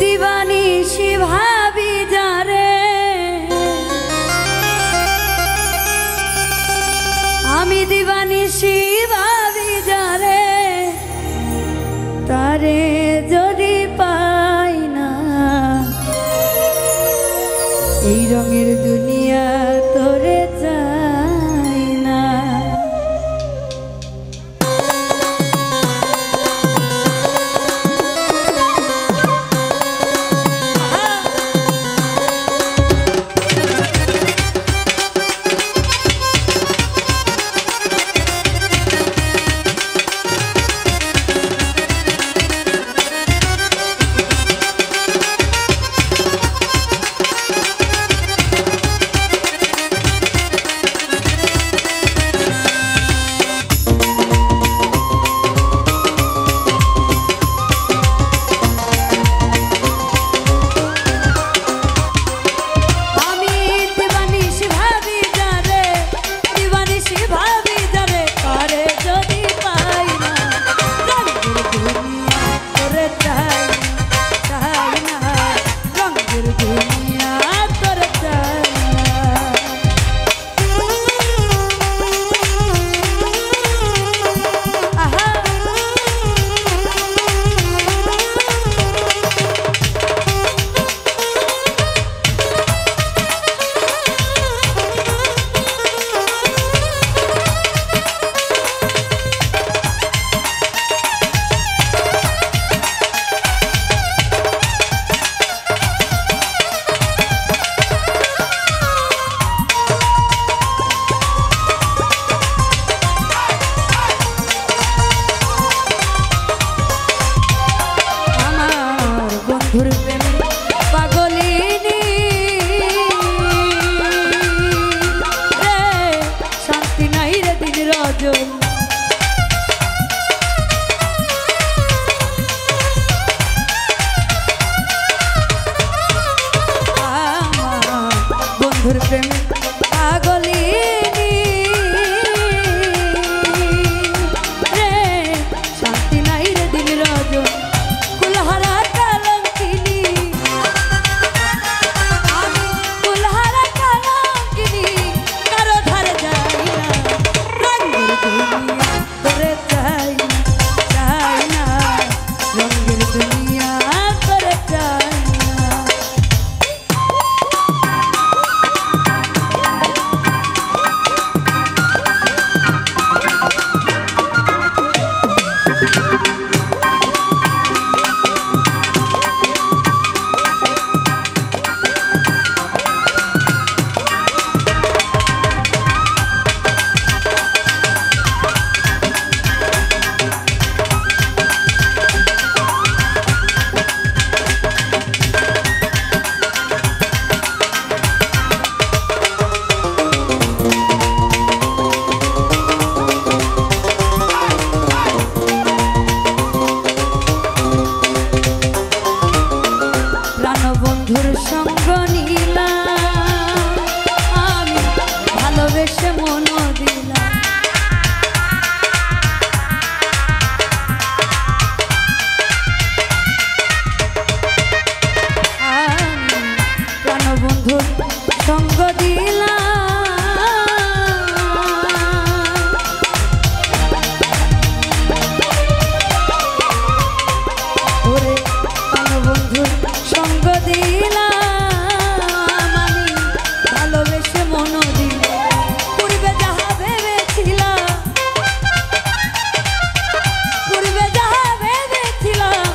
দিবানিশি ভাবি যারে আমি দিবানিশি ভাবি যারে তারে যদি পাই না এই রঙের দুনিয়া তোরে চাই না। বন্ধুর প্রেম পাগলিনী রে শান্তি নাই রে দিন রজনী কুলহারা কলঙ্কিনী আমি কুলহারা কলঙ্কিনী কারো ধারে যাই না রঙের দুনিয়া তোরে চাই না রঙের দুনিয়া তোরে চাই বন্ধুর সঙ্গ নিলাম আমি ভালোবেসে মন দিলাম আমি প্রাণবন্ধুর সঙ্গ দিলাম ওরে প্রাণবন্ধুর সঙ্গ দিলাম আমি ভালোবেসে মন দিলাম পূর্বে যাহা ভেবেছিলাম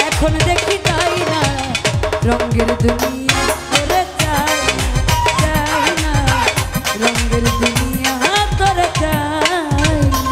এখন দেখি তাই না রঙের দুনিয়া তোরে চাই না রঙের দুনিয়া তোরে চাই না।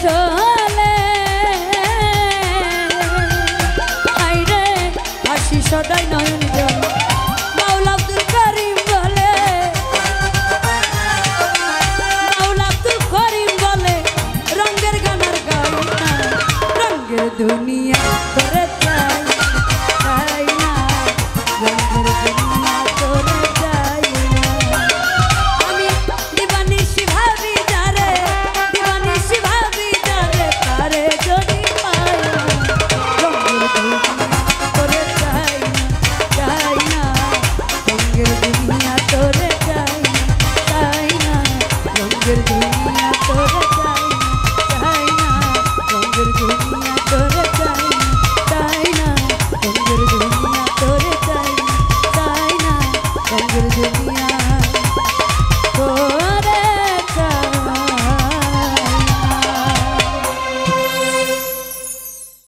চোখ